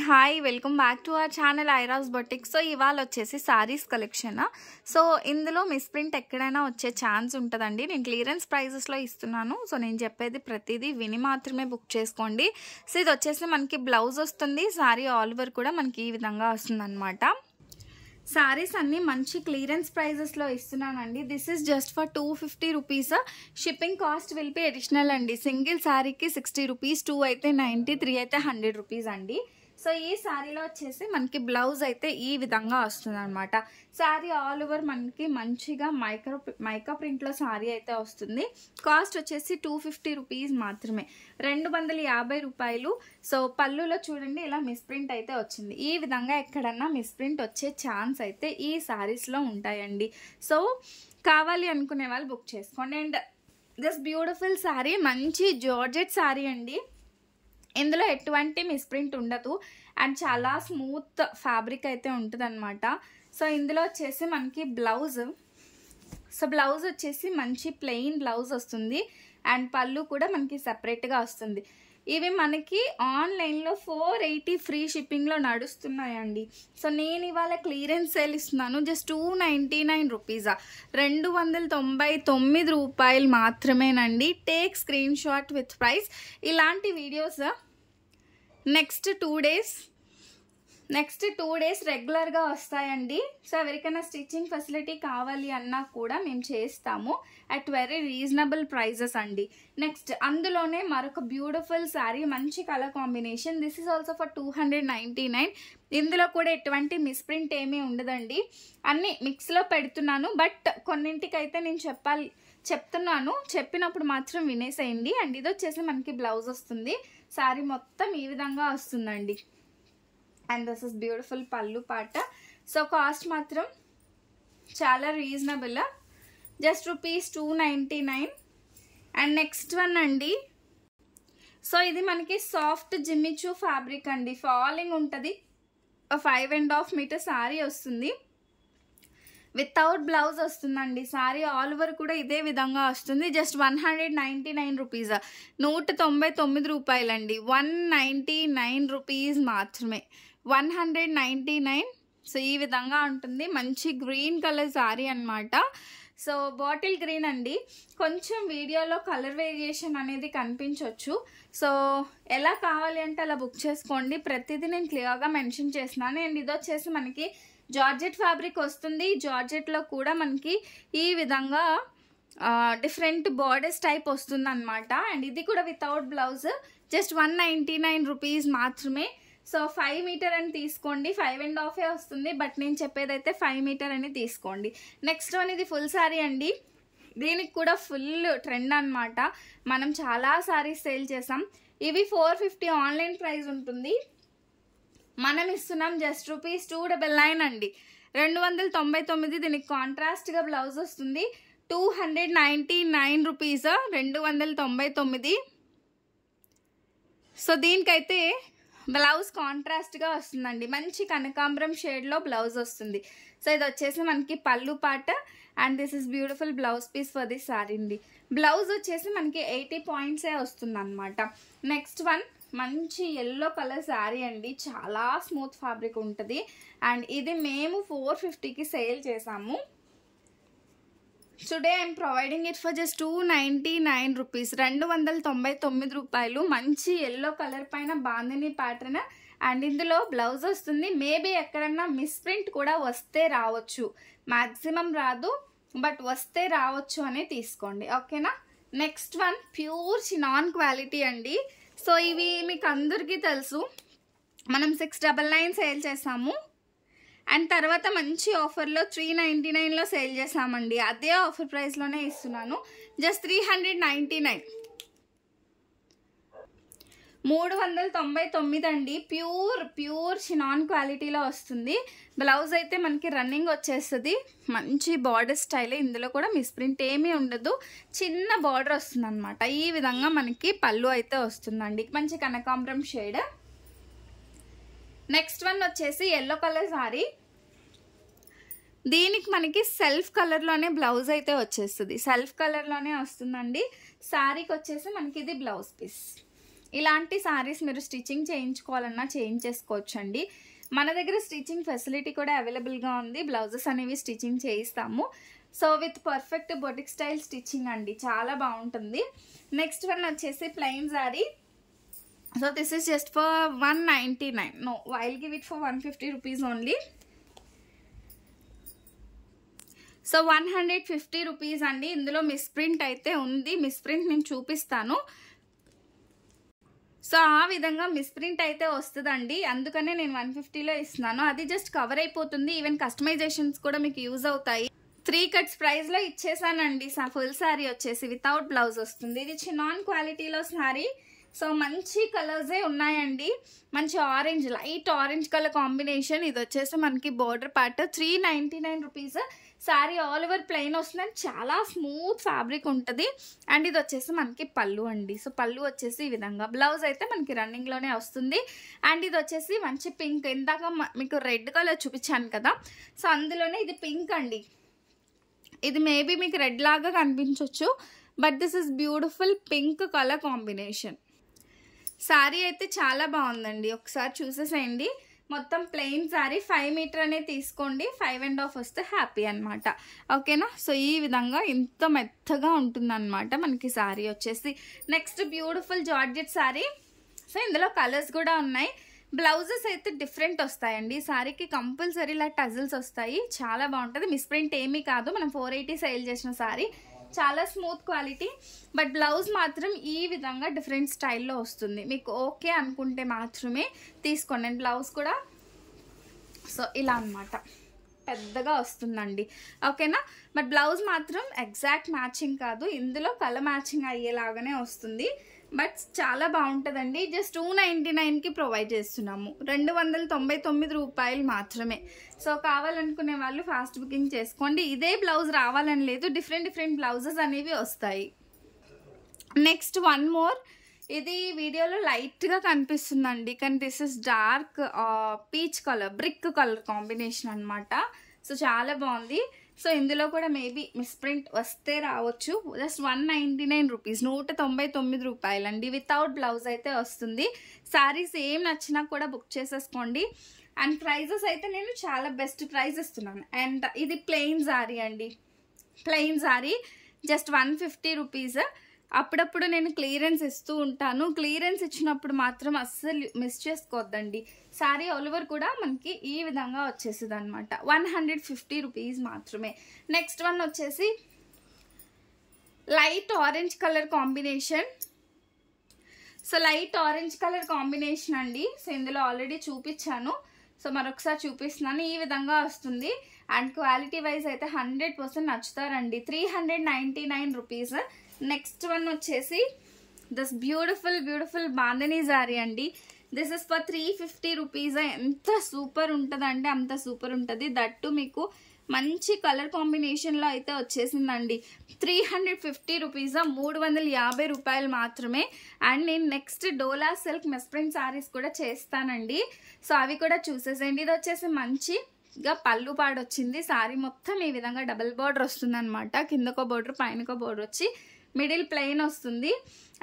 Hi welcome back to our channel Iras boutique. So ఇవాళ వచ్చేసి saris collection. So ఇందులో misprint ఎక్కడైనా వచ్చే ఛాన్స్ ఉంటుందండి. నేను క్లియరెన్స్ ప్రైజెస్లో ఇస్తున్నాను. సో నేను చెప్పేది ప్రతిదీ విని మాత్రమే బుక్ చేసుకోండి. సో ఇది వచ్చేసి మనకి బ్లౌజ్ వస్తుంది, సారీ ఆల్ ఓవర్ కూడా మనకి ఈ విధంగా వస్తుంది అనమాట. సారీస్ అన్నీ మంచి క్లియరెన్స్ ప్రైజెస్లో ఇస్తున్నానండి. This is just for 250 rupees. Shipping cost will be additional అండి. సింగిల్ శారీకి 60 రూపీస్, 2 అయితే 90, 3 అయితే 100 రూపీస్ అండి. సో ఈ శారీలో వచ్చేసి మనకి బ్లౌజ్ అయితే ఈ విధంగా వస్తుంది అనమాట. శారీ ఆల్ ఓవర్ మనకి మంచిగా మైకా ప్రింట్లో శారీ అయితే వస్తుంది. కాస్ట్ వచ్చేసి 250 రూపీస్ మాత్రమే, 250 రూపాయలు. సో పళ్ళులో చూడండి ఇలా మిస్ప్రింట్ అయితే వచ్చింది. ఈ విధంగా ఎక్కడన్నా మిస్ప్రింట్ వచ్చే ఛాన్స్ అయితే ఈ శారీస్లో ఉంటాయండి. సో కావాలి అనుకునే వాళ్ళు బుక్ చేసుకోండి. అండ్ దిస్ బ్యూటిఫుల్ శారీ మంచి జార్జెట్ శారీ అండి. ఇందులో ఎటువంటి మిస్ప్రింట్ ఉండదు అండ్ చాలా స్మూత్ ఫ్యాబ్రిక్ అయితే ఉంటుంది అనమాట. సో ఇందులో వచ్చేసి మనకి బ్లౌజ్ వచ్చేసి మంచి ప్లెయిన్ బ్లౌజ్ వస్తుంది అండ్ పళ్ళు కూడా మనకి సెపరేట్గా వస్తుంది. ఇవి మనకి ఆన్లైన్లో 480 ఫ్రీ షిప్పింగ్లో నడుస్తున్నాయండి. సో నేను ఇవాళ క్లియరెన్స్ సేల్ ఇస్తున్నాను. జస్ట్ 299 రూపీస్, 299 రూపాయలు మాత్రమేనండి. Take screenshot with price. ఇలాంటి వీడియోస్ నెక్స్ట్ టూ డేస్ రెగ్యులర్గా వస్తాయండి. సో ఎవరికైనా స్టిచ్చింగ్ ఫెసిలిటీ కావాలి అన్నా కూడా మేము చేస్తాము అట్ వెరీ రీజనబుల్ ప్రైజెస్ అండి. నెక్స్ట్ అందులోనే మరొక బ్యూటిఫుల్ శారీ, మంచి colour combination. This is also for 299. ఇందులో కూడా ఎటువంటి మిస్ప్రింట్ ఏమీ ఉండదండి. అన్నీ మిక్స్లో పెడుతున్నాను, బట్ కొన్నింటికైతే నేను చెప్తున్నాను, చెప్పినప్పుడు మాత్రం వినేసేయండి. అండ్ ఇది వచ్చేసి మనకి బ్లౌజ్ వస్తుంది. శారీ మొత్తం ఈ విధంగా వస్తుందండి. అండ్ దిస్ ఇస్ బ్యూటిఫుల్ పళ్ళు పాట. సో కాస్ట్ మాత్రం చాలా reasonable, just rupees 299. And next one అండి. సో ఇది మనకి సాఫ్ట్ జిమ్మిచూ ఫ్యాబ్రిక్ అండి. ఫాలింగ్ ఉంటుంది. 5.5 మీటర్ శారీ వస్తుంది. వితౌట్ బ్లౌజ్ వస్తుందండి. శారీ ఆల్ ఓవర్ కూడా ఇదే విధంగా వస్తుంది. జస్ట్ 199 రూపీస్, 199 రూపాయలండి. 199 రూపీస్ మాత్రమే, 199. సో ఈ విధంగా ఉంటుంది. మంచి గ్రీన్ కలర్ శారీ అనమాట. సో బాటిల్ గ్రీన్ అండి. కొంచెం వీడియోలో కలర్ వేరియేషన్ అనేది కనిపించవచ్చు. సో ఎలా కావాలి అంటే అలా బుక్ చేసుకోండి. ప్రతిదీ నేను క్లియర్గా మెన్షన్ చేస్తున్నాను. అండ్ ఇది వచ్చేసి మనకి జార్జెట్ ఫ్యాబ్రిక్ వస్తుంది. జార్జెట్లో కూడా మనకి ఈ విధంగా డిఫరెంట్ బార్డర్స్ టైప్ వస్తుంది అనమాట. అండ్ ఇది కూడా వితౌట్ బ్లౌజ్, జస్ట్ 199 రూపీస్ మాత్రమే. సో 5 మీటర్ అని తీసుకోండి. 5.5 వస్తుంది, బట్ నేను చెప్పేదైతే 5 మీటర్ అని తీసుకోండి. నెక్స్ట్ వన్, ఇది ఫుల్ శారీ అండి. దీనికి కూడా ఫుల్ ట్రెండ్ అనమాట. మనం చాలా శారీస్ సేల్ చేసాం. ఇవి 450 ఆన్లైన్ ప్రైస్ ఉంటుంది. మనం ఇస్తున్నాం జస్ట్ రూపీస్ 299 అండి, 299. దీనికి కాంట్రాస్ట్గా బ్లౌజ్ వస్తుంది. 299 రూపీస్, 299. సో దీనికైతే బ్లౌజ్ కాంట్రాస్ట్గా వస్తుందండి. మంచి కనకాంబరం షేడ్లో బ్లౌజ్ వస్తుంది. సో ఇది వచ్చేసి మనకి పళ్ళు పాట. And this is beautiful blouse piece for this sari అండి. బ్లౌజ్ వచ్చేసి మనకి 80 పాయింట్సే వస్తుంది అనమాట. నెక్స్ట్ వన్, మంచి ఎల్లో కలర్ శారీ అండి. చాలా స్మూత్ ఫ్యాబ్రిక్ ఉంటుంది. అండ్ ఇది మేము 450కి సేల్ చేసాము. Today I'm providing it for just 299 rupees, 299 రూపాయలు. మంచి ఎల్లో కలర్ పైన బాందిని ప్యాటర్న్. అండ్ ఇందులో బ్లౌజ్ వస్తుంది. మేబీ ఎక్కడన్నా మిస్ప్రింట్ కూడా వస్తే రావచ్చు, మ్యాక్సిమం రాదు, బట్ వస్తే రావచ్చు అని తీసుకోండి, ఓకేనా. Next one, pure chinon quality అండి. సో ఇవి మీకు అందరికీ తెలుసు, మనం 699 సేల్ చేసాము. అండ్ తర్వాత మంచి ఆఫర్లో 399లో సేల్ చేసామండి. అదే ఆఫర్ ప్రైస్లోనే ఇస్తున్నాను, జస్ట్ 399, 399 అండి. ప్యూర్ చినాన్ క్వాలిటీలో వస్తుంది. బ్లౌజ్ అయితే మనకి రన్నింగ్ వచ్చేస్తుంది. మంచి బార్డర్ స్టైల్. ఇందులో కూడా మిస్ప్రింట్ ఏమీ ఉండదు. చిన్న బార్డర్ వస్తుంది అనమాట. ఈ విధంగా మనకి పళ్ళు అయితే వస్తుందండి. మంచి కనకాంబరం షేడ్. నెక్స్ట్ వన్ వచ్చేసి ఎల్లో కలర్ శారీ. దీనికి మనకి సెల్ఫ్ కలర్లోనే బ్లౌజ్ అయితే వచ్చేస్తుంది. సెల్ఫ్ కలర్లోనే వస్తుందండి. శారీకి వచ్చేసి మనకి ఇది బ్లౌజ్ పీస్. ఇలాంటి సారీస్ మీరు స్టిచ్చింగ్ చేయించుకోవాలన్నా చేయించేసుకోవచ్చు అండి. మన దగ్గర స్టిచ్చింగ్ ఫెసిలిటీ కూడా అవైలబుల్గా ఉంది. బ్లౌజెస్ అనేవి స్టిచ్చింగ్ చేయిస్తాము. So with perfect boutique style stitching అండి, చాలా బాగుంటుంది. నెక్స్ట్ వన్ వచ్చేసి plain sari. So this is just for 199. No, I'll give it for 150 rupees only. So 150 rupees అండి. ఇందులో మిస్ ప్రింట్ అయితే ఉంది, మిస్ ప్రింట్ నేను చూపిస్తాను. సో ఆ విధంగా మిస్ ప్రింట్ అయితే వస్తుందండి, అందుకనే నేను 150లో ఇస్తున్నాను. అది జస్ట్ కవర్ అయిపోతుంది. ఈవెన్ కస్టమైజేషన్స్ కూడా మీకు యూజ్ అవుతాయి. 3 కట్స్ ప్రైస్లో ఇచ్చేసానండి. ఫుల్ శారీ వచ్చేసి వితౌట్ బ్లౌజ్ వస్తుంది. ఇది చినాన్ క్వాలిటీలో శారీ. సో మంచి కలర్సే ఉన్నాయండి. మంచి orange, light orange colour combination. ఇది వచ్చేసి మనకి border part. 399 rupees. Sari all over plain వస్తుంది, చాలా స్మూత్ ఫ్యాబ్రిక్ ఉంటుంది. అండ్ ఇది వచ్చేసి మనకి పళ్ళు అండి. సో పళ్ళు వచ్చేసి ఈ విధంగా, బ్లౌజ్ అయితే మనకి రన్నింగ్లోనే వస్తుంది. అండ్ ఇది వచ్చేసి మంచి పింక్, ఇందాక మీకు రెడ్ కలర్ చూపించాను కదా, సో అందులోనే ఇది పింక్ అండి. ఇది మేబీ మీకు రెడ్ లాగా కనిపించవచ్చు, but this is beautiful pink colour combination. Sari అయితే చాలా బాగుందండి, ఒకసారి చూసేసేయండి. మొత్తం ప్లెయిన్ శారీ. 5 మీటర్ అనేది తీసుకోండి, 5.5 వస్తే హ్యాపీ అనమాట. ఓకేనా? సో ఈ విధంగా ఇంత మెత్తగా ఉంటుందన్నమాట మనకి శారీ వచ్చేసి. Next beautiful georgette sari. So ఇందులో కలర్స్ కూడా ఉన్నాయి. బ్లౌజెస్ అయితే డిఫరెంట్ వస్తాయండి. శారీకి కంపల్సరీ ఇలా టజిల్స్ వస్తాయి, చాలా బాగుంటుంది. మిస్ ప్రింట్ ఏమీ కాదు, మనం 480 సేల్ చేసిన శారీ. చాలా స్మూత్ క్వాలిటీ. బట్ బ్లౌజ్ మాత్రం ఈ విధంగా డిఫరెంట్ స్టైల్లో వస్తుంది. మీకు ఓకే అనుకుంటే మాత్రమే తీసుకోండి. అండ్ బ్లౌజ్ కూడా సో ఇలా అన్నమాట పెద్దగా వస్తుందండి. ఓకేనా? బట్ బ్లౌజ్ మాత్రం ఎగ్జాక్ట్ మ్యాచింగ్ కాదు, ఇందులో కలర్ మ్యాచింగ్ అయ్యేలాగానే వస్తుంది. బట్ చాలా బాగుంటుందండి. జస్ట్ 299కి ప్రొవైడ్ చేస్తున్నాము. 299 రూపాయలు మాత్రమే. సో కావాలనుకునే వాళ్ళు ఫాస్ట్ బుకింగ్ చేసుకోండి. ఇదే బ్లౌజ్ రావాలని లేదు, డిఫరెంట్ బ్లౌజెస్ అనేవి వస్తాయి. Next one more. ఇది వీడియోలో లైట్గా కనిపిస్తుందండి, కానీ this is dark peach colour, brick colour combination అనమాట. సో చాలా బాగుంది. సో ఇందులో కూడా మేబీ మిస్ ప్రింట్ వస్తే రావచ్చు. జస్ట్ 199 రూపీస్, 199 రూపాయలండి. వితౌట్ బ్లౌజ్ అయితే వస్తుంది. శారీస్ ఏం నచ్చినా కూడా బుక్ చేసేసుకోండి. అండ్ ప్రైజెస్ అయితే నేను చాలా బెస్ట్ ప్రైస్ ఇస్తున్నాను. అండ్ ఇది ప్లెయిన్ శారీ అండి, ప్లెయిన్ శారీ జస్ట్ 150 రూపీస్. అప్పుడప్పుడు నేను క్లియరెన్స్ ఇస్తూ ఉంటాను, క్లియరెన్స్ ఇచ్చినప్పుడు మాత్రం అస్సలు మిస్ చేసుకోవద్దండి. శారీ ఆల్ ఓవర్ కూడా మనకి ఈ విధంగా వచ్చేసింది అనమాట. 150 రూపీస్ మాత్రమే. నెక్స్ట్ వన్ వచ్చేసి light orange colour combination. So light orange colour combination అండి. సో ఇందులో ఆల్రెడీ చూపించాను, సో మరొకసారి చూపిస్తున్నాను. ఈ విధంగా వస్తుంది. అండ్ క్వాలిటీ వైజ్ అయితే 100% నచ్చుతారండి. 399 రూపీస్. నెక్స్ట్ వన్ వచ్చేసి దిస్ బ్యూటిఫుల్ బాంధనీ శారీ అండి. This is for 350 rupees. ఎంత సూపర్ ఉంటుందంటే అంత సూపర్ ఉంటుంది. దట్టు మీకు మంచి కలర్ కాంబినేషన్లో అయితే వచ్చేసిందండి. 350 రూపీస్, 350 రూపాయలు మాత్రమే. అండ్ నేను నెక్స్ట్ డోలా సిల్క్ మిస్ ప్రింట్ శారీస్ కూడా చేస్తానండి. సో అవి కూడా చూసేసేయండి. ఇది వచ్చేసి మంచిగా పళ్ళు పాడు వచ్చింది. శారీ మొత్తం ఈ విధంగా డబుల్ బార్డర్ వస్తుంది అనమాట. కిందకో బార్డర్, పైనకో బార్డర్ వచ్చి మిడిల్ ప్లెయిన్ వస్తుంది.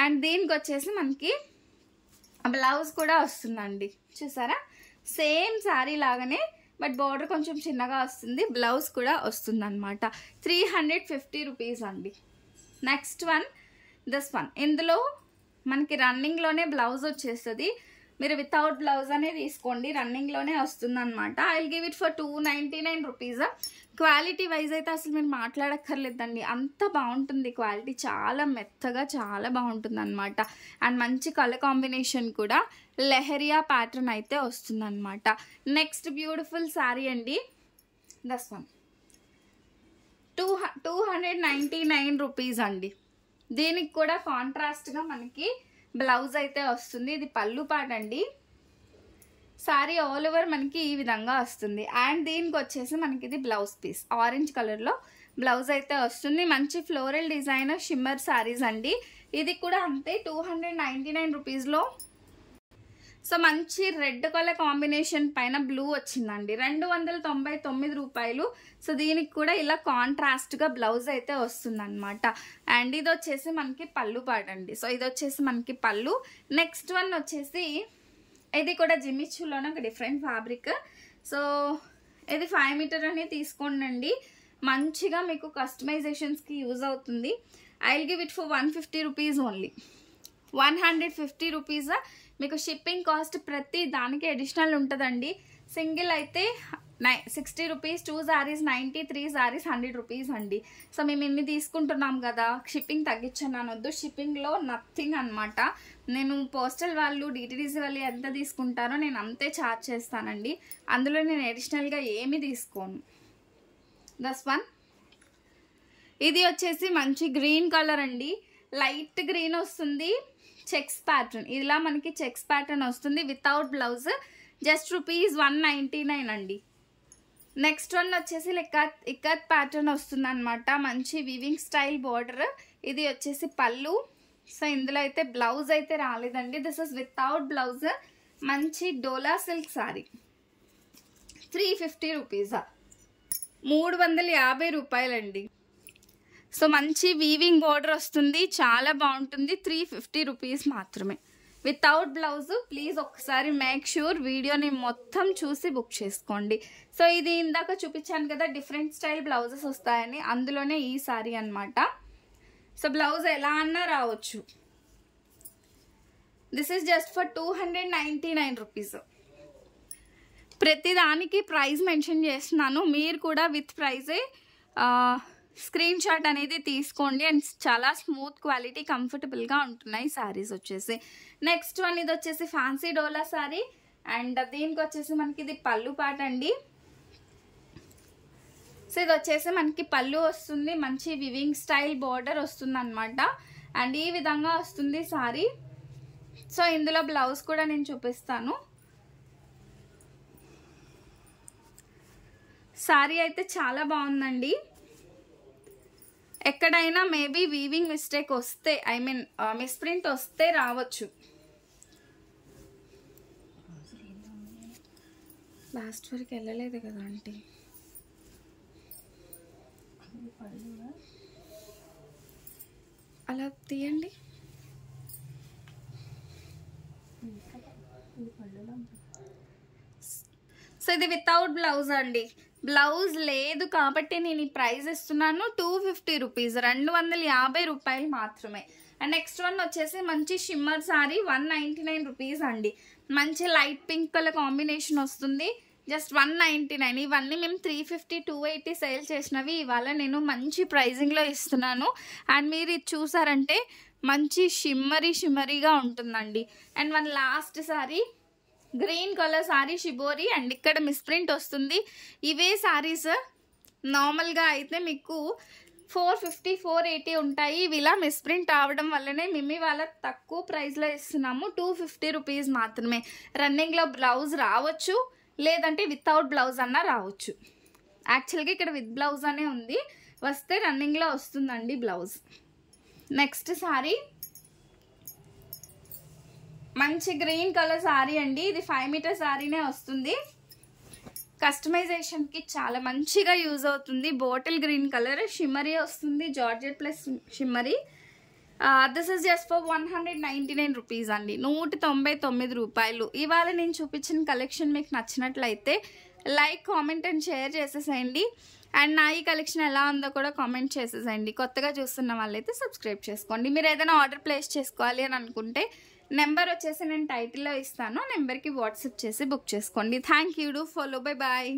అండ్ దీనికి వచ్చేసి మనకి బ్లౌజ్ కూడా వస్తుందండి. చూసారా? సేమ్ శారీ లాగానే, బట్ బార్డర్ కొంచెం చిన్నగా వస్తుంది, బ్లౌజ్ కూడా వస్తుంది అనమాట. 350 రూపీస్ అండి. Next one this one. ఇందులో మనకి రన్నింగ్లోనే బ్లౌజ్ వచ్చేస్తుంది. మీరు వితౌట్ బ్లౌజ్ అనే తీసుకోండి, రన్నింగ్లోనే వస్తుంది అనమాట. I will give it for 299 rupees. Quality wise అయితే అసలు మీరు మాట్లాడక్కర్లేదండి, అంత బాగుంటుంది క్వాలిటీ. చాలా మెత్తగా చాలా బాగుంటుంది అనమాట. అండ్ మంచి కలర్ కాంబినేషన్ కూడా లెహరియా ప్యాటర్న్ అయితే వస్తుంది అనమాట. నెక్స్ట్ బ్యూటిఫుల్ శారీ అండి, దస్ వన్. 299 రూపీస్ అండి. దీనికి కూడా కాంట్రాస్ట్గా మనకి బ్లౌజ్ అయితే వస్తుంది. ఇది పళ్ళు పాట అండి. శారీ ఆల్ ఓవర్ మనకి ఈ విధంగా వస్తుంది. అండ్ దీనికి వచ్చేసి మనకి ఇది బ్లౌజ్ పీస్, ఆరెంజ్ కలర్లో బ్లౌజ్ అయితే వస్తుంది. మంచి ఫ్లోరల్ డిజైన్ షిమ్మర్ శారీస్ అండి. ఇది కూడా అంతే 299 రూపీస్లో సో మంచి రెడ్ కలర్ కాంబినేషన్ పైన బ్లూ వచ్చిందండి, 299 రూపాయలు. సో దీనికి కూడా ఇలా కాంట్రాస్ట్గా బ్లౌజ్ అయితే వస్తుందన్నమాట. అండ్ ఇది వచ్చేసి మనకి పళ్ళు పాడండి. సో ఇది వచ్చేసి మనకి పళ్ళు. నెక్స్ట్ వన్ వచ్చేసి ఇది కూడా జిమ్మిచ్చులోనే ఒక డిఫరెంట్ ఫ్యాబ్రిక్. సో ఇది 5 మీటర్ అని తీసుకోండి, మంచిగా మీకు కస్టమైజేషన్స్కి యూజ్ అవుతుంది. I will give it for 150 rupees only. 150 rupees. మీకు షిప్పింగ్ కాస్ట్ ప్రతి దానికి అడిషనల్ ఉంటుందండి. సింగిల్ అయితే 60 రూపీస్, 2 సారీస్ 90, 3 సారీస్ 100 రూపీస్ అండి. సో మేము ఇన్ని తీసుకుంటున్నాం కదా, షిప్పింగ్ తగ్గించాను అనొద్దు. షిప్పింగ్లో నథింగ్ అనమాట. నేను పోస్టల్ వాళ్ళు, డిటిడిసి వాళ్ళు ఎంత తీసుకుంటారో నేను అంతే ఛార్జ్ చేస్తానండి. అందులో నేను అడిషనల్గా ఏమీ తీసుకోను. దస్ వన్. ఇది వచ్చేసి మంచి గ్రీన్ కలర్ అండి, లైట్ గ్రీన్ వస్తుంది, చెక్స్ ప్యాటర్న్. ఇలా మనకి చెక్స్ ప్యాటర్న్ వస్తుంది వితౌట్ బ్లౌజ్. జస్ట్ రూపీస్ 199 అండి. నెక్స్ట్ వన్ వచ్చేసి ఇక్కత్ ప్యాటర్న్ వస్తుంది అనమాట, మంచి వివింగ్ స్టైల్ బార్డర్. ఇది వచ్చేసి పళ్ళు. సో ఇందులో అయితే బ్లౌజ్ అయితే రాలేదండి, దిస్ ఇస్ వితౌట్ బ్లౌజ్. మంచి డోలా సిల్క్ సారీ, 350 రూపీసా, 350 రూపాయలండి. సో మంచి వీవింగ్ బోర్డర్ వస్తుంది, చాలా బాగుంటుంది, 350 రూపీస్ మాత్రమే వితౌట్ బ్లౌజ్. ప్లీజ్ ఒకసారి మేక్ ష్యూర్ వీడియోని మొత్తం చూసి బుక్ చేసుకోండి. సో ఇది ఇందాక చూపించాను కదా డిఫరెంట్ స్టైల్ బ్లౌజెస్ వస్తాయని, అందులోనే ఈ సారీ అనమాట. సో బ్లౌజ్ ఎలా అన్నా రావచ్చు. This is just for 299 rupees. ప్రతిదానికి ప్రైస్ మెన్షన్ చేస్తున్నాను, మీరు కూడా విత్ ప్రైజే స్క్రీన్ షాట్ అనేది తీసుకోండి. అండ్ చాలా స్మూత్ క్వాలిటీ, కంఫర్టబుల్గా ఉంటున్నాయి శారీస్ వచ్చేసి. నెక్స్ట్ వన్ ఇది వచ్చేసి ఫ్యాన్సీ డోలా శారీ. అండ్ దీనికి వచ్చేసి మనకి ఇది పళ్ళు పాట అండి. సో ఇది వచ్చేసి మనకి పళ్ళు వస్తుంది, మంచి వివింగ్ స్టైల్ బార్డర్ వస్తుంది అనమాట. అండ్ ఈ విధంగా వస్తుంది శారీ. సో ఇందులో బ్లౌజ్ కూడా నేను చూపిస్తాను. శారీ అయితే చాలా బాగుందండి. ఎక్కడైనా మేబీ వీవింగ్ మిస్టేక్ వస్తే, ఐ మీన్ మిస్ప్రింట్ వస్తే రావచ్చు. లాస్ట్ వరకు వెళ్ళలేదు కదా ఆంటీ. అలా తీయండి. సో ఇది వితౌట్ బ్లౌజ్ అండి, బ్లౌజ్ లేదు కాబట్టి నేను ఈ ప్రైస్ ఇస్తున్నాను. 250 రూపీస్, 250 రూపాయలు మాత్రమే. అండ్ నెక్స్ట్ వన్ వచ్చేసి మంచి షిమ్మర్ సారీ, 199 రూపీస్ అండి. మంచి లైట్ పింక్ కలర్ కాంబినేషన్ వస్తుంది, జస్ట్ 199. ఇవన్నీ మేము 350, 280 సేల్ చేసినవి ఇవాళ నేను మంచి ప్రైజింగ్లో ఇస్తున్నాను. అండ్ మీరు ఇది చూసారంటే మంచి షిమ్మరీగా ఉంటుందండి. And one last sorry, green colour sorry shibori. And ఇక్కడ మిస్ప్రింట్ వస్తుంది. ఇవే సారీస్ నార్మల్గా అయితే మీకు 450, 480 ఉంటాయి. ఇవి ఇలా మిస్ప్రింట్ అవడం వల్లనే మేము వాళ్ళ తక్కువ ప్రైస్లో ఇస్తున్నాము, 250 రూపీస్ మాత్రమే. రన్నింగ్లో బ్లౌజ్ రావచ్చు, లేదంటే వితౌట్ బ్లౌజ్ అన్నా రావచ్చు. యాక్చువల్గా ఇక్కడ విత్ బ్లౌజ్ అనే ఉంది, వస్తే రన్నింగ్లో వస్తుందండి బ్లౌజ్. నెక్స్ట్ సారీ మంచి గ్రీన్ కలర్ సారీ అండి, ఇది 5 మీటర్ సారీనే వస్తుంది. కస్టమైజేషన్కి చాలా మంచిగా యూజ్ అవుతుంది. బాటిల్ గ్రీన్ కలర్, షిమ్మరీ వస్తుంది, georgette plus shimmery. This is just for 199 rupees అండి, 199 రూపాయలు. ఇవాళ నేను చూపించిన కలెక్షన్ మీకు నచ్చినట్లయితే లైక్, కామెంట్ అండ్ షేర్ చేసేసేయండి. అండ్ నా ఈ కలెక్షన్ ఎలా ఉందో కూడా కామెంట్ చేసేసేయండి. కొత్తగా చూస్తున్న వాళ్ళైతే సబ్స్క్రైబ్ చేసుకోండి. మీరు ఏదైనా ఆర్డర్ ప్లేస్ చేసుకోవాలి అని అనుకుంటే నెంబర్ వచ్చేసి నేను టైటిల్లో ఇస్తాను, నెంబర్కి వాట్సాప్ చేసి బుక్ చేసుకోండి. Thank you. Do follow. Bye bye.